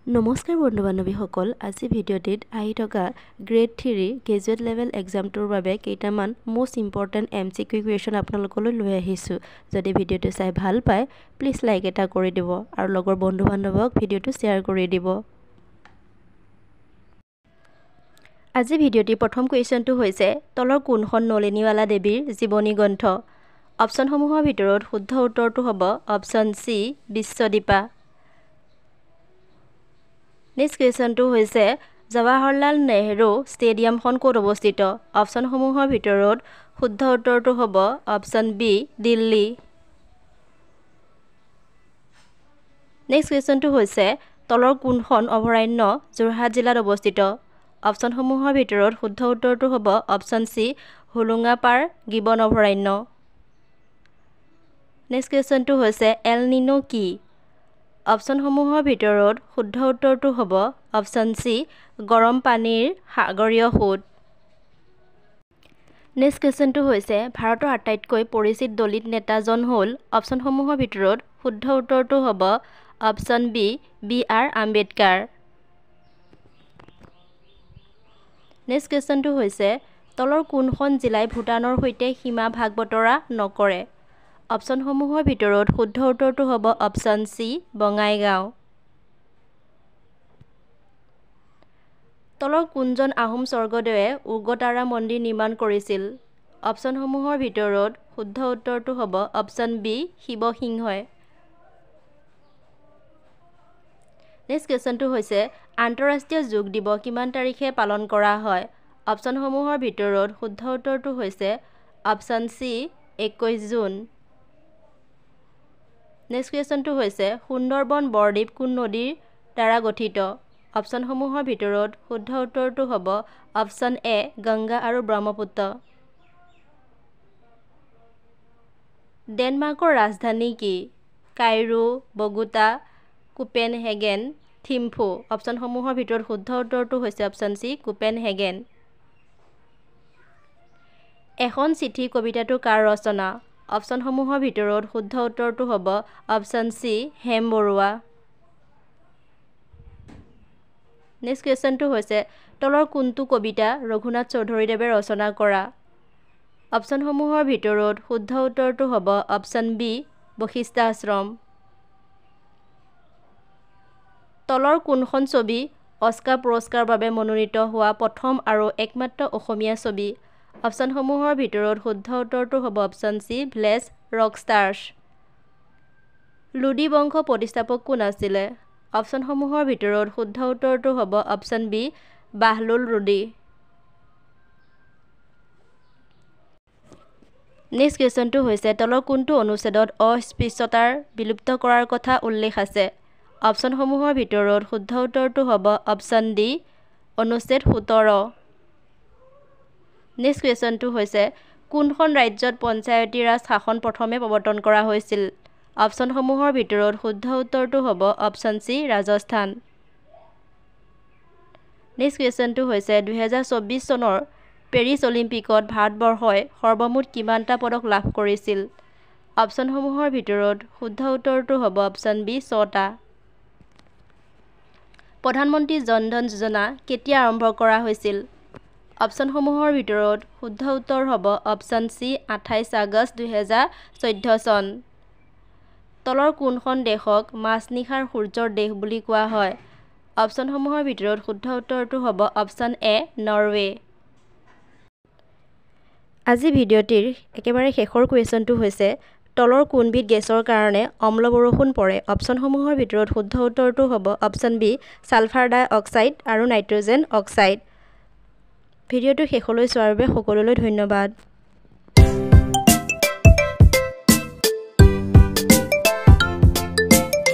নমস্কাৰ বন্ধু বান্ধৱীসকল আজি ভিডিঅ'টিত আহি থকা গ্ৰেড 3 গ্ৰেজুৱেট লেভেল এক্সামটোৰ বাবে কেইটামান মোষ্ট ইম্পৰ্টেণ্ট MCQ কুৱেশ্যন আপোনালোকলৈ লৈ আহিছোঁ যদি ভিডিঅ'টো চাই ভাল পায় প্লিজ লাইক এটা কৰি দিব আৰু লগৰ বন্ধু বান্ধৱক ভিডিঅ'টো শ্বেয়াৰ কৰি দিব আজি ভিডিঅ'টিৰ প্ৰথম কুৱেশ্যনটো হৈছে তলৰ কোনখন নলিনীৱালা দেৱীৰ জীৱনী গ্ৰন্থ অপশ্যনসমূহৰ ভিতৰত শুদ্ধ উত্তৰটো হ'ব অপশ্যন চি বিশ্বদীপা নেক্সট কুৱেশ্যনটো হৈছে জৱাহৰলাল নেহৰু ষ্টেডিয়ামখন ক'ত অৱস্থিত অপশ্যনসমূহৰ ভিতৰত শুদ্ধ উত্তৰটো হ'ব অপশ্যন বি দিল্লী নেক্সট কুৱেশ্যনটো হৈছে তলৰ কোনখন অভয়াৰণ্য যোৰহাট জিলাত অৱস্থিত অপশ্যনসমূহৰ ভিতৰত শুদ্ধ উত্তৰটো হ'ব অপশ্যন চি হোলোঙাপাৰ গিবন অভয়াৰণ্য নেক্সট কুৱেশ্যনটো হৈছে এল নিনো কি অপশ্যনসমূহৰ ভিতৰত শুদ্ধ উত্তৰটো হ'ব অপশ্যন চি গৰম পানীৰ সাগৰীয় সোঁত নেক্সট কুৱেশ্যনটো হৈছে ভাৰতৰ আটাইতকৈ পৰিচিত দলিত নেতাজন হ'ল অপশ্যনসমূহৰ ভিতৰত শুদ্ধ উত্তৰটো হ'ব option B B.R. Ambedkar next কুৱেশ্যনটো হৈছে তলৰ কোনখন জিলাই ভূটানৰ সৈতে সীমা ভাগ বতৰা নকৰে অপশ্যনসমূহৰ ভিতৰত শুদ্ধ উত্তৰটো হ'ব অপশ্যন চি বঙাইগাঁও তলৰ কোনজন আহোম স্বৰ্গদেৱে উগ্ৰতাৰা মন্দিৰ নিৰ্মাণ কৰিছিল অপশ্যনসমূহৰ ভিতৰত শুদ্ধ উত্তৰটো হ'ব অপশ্যন বি শিৱসিংহই নেক্সট কুৱেশ্যনটো হৈছে আন্তঃৰাষ্ট্ৰীয় যোগ দিৱস কিমান তাৰিখে পালন কৰা হয় অপশ্যনসমূহৰ ভিতৰত শুদ্ধ উত্তৰটো হৈছে অপশ্যন চি 21 জুন নেক্সট কুৱেশ্যনটো হৈছে সুন্দৰবন বৰদ্বীপ কোন নদীৰ দ্বাৰা গঠিত অপশ্যনসমূহৰ ভিতৰত শুদ্ধ উত্তৰটো হ'ব অপশ্যন এ গংগা আৰু ব্ৰহ্মপুত্ৰ ডেনমাৰ্কৰ ৰাজধানী কি কাইৰো বগোটা কোপেনহেগেন থিম্ফু অপশ্যনসমূহৰ ভিতৰত শুদ্ধ উত্তৰটো হৈছে অপশ্যন চি কোপেনহেগেন এখন চিঠি কবিতাটো কাৰ ৰচনা অপশ্যনসমূহৰ ভিতৰত শুদ্ধ উত্তৰটো হ'ব option C Hem Barua next কুৱেশ্যনটো হৈছে তলৰ কোনটো কবিতা ৰঘুনাথ চৌধুৰীদেৱে ৰচনা কৰা অপশ্যনসমূহৰ ভিতৰত শুদ্ধ উত্তৰটো হ'ব অপশ্যন বি বশিষ্ঠ আশ্ৰম তলৰ কোনখন ছবি অস্কাৰ পুৰস্কাৰৰ বাবে মনোনীত হোৱা প্ৰথম আৰু একমাত্ৰ অসমীয়া ছবি অপশ্যনসমূহৰ ভিতৰত শুদ্ধ উত্তৰটো হ'ব option C village Rockstars Ledo বংশ প্ৰতিষ্ঠাপক কোন আছিলে অপশ্যনসমূহৰ ভিতৰত শুদ্ধ উত্তৰটো হ'ব option B Bahlul Rudi next কুৱেশ্যনটো হৈছে তলৰ কোনটো অনুচ্ছেদত অস্পৃশ্যতাৰ বিলুপ্ত কৰাৰ কথা উল্লেখ আছে অপশ্যনসমূহৰ ভিতৰত শুদ্ধ উত্তৰটো হ'ব অপশ্যন ডি অনুচ্ছেদ 17 নেক্সট কুৱেশ্যনটো হৈছে কোনখন ৰাজ্যত পঞ্চায়তী ৰাজ শাসন প্ৰথমে প্ৰৱৰ্তন কৰা হৈছিল অপশ্যনসমূহৰ ভিতৰত শুদ্ধ উত্তৰটো হ'ব অপশ্যন চি ৰাজস্থান নেক্সট কুৱেশ্যনটো হৈছে 2024 চনৰ পেৰিছ অলিম্পিকত ভাৰতবৰ্ষই সৰ্বমুঠ কিমানটা পদক লাভ কৰিছিল অপশ্যনসমূহৰ ভিতৰত শুদ্ধ উত্তৰটো হ'ব অপশ্যন বি 6টা প্ৰধানমন্ত্ৰী জন ধন যোজনা কেতিয়া আৰম্ভ কৰা হৈছিল অপশ্যনসমূহৰ ভিতৰত শুদ্ধ উত্তৰ হ'ব অপশ্যন চি 28 আগষ্ট 2014 চন তলৰ কোনখন দেশক মাজনিশাৰ সূৰ্যৰ দেশ বুলি কোৱা হয় অপশ্যনসমূহৰ ভিতৰত শুদ্ধ উত্তৰটো হ'ব অপশ্যন এ নৰৱে আজি ভিডিঅ'টিৰ একেবাৰে শেষৰ কুৱেশ্যনটো হৈছে তলৰ কোনবিধ গেছৰ কাৰণে অম্ল বৰষুণ পৰে অপশ্যনসমূহৰ ভিতৰত শুদ্ধ উত্তৰটো হ'ব অপশ্যন বি ছালফাৰ ডাই অক্সাইড আৰু নাইট্ৰজেন অক্সাইড ভিডিঅ'টো শেষলৈ চোৱাৰ বাবে সকলোলৈ ধন্যবাদ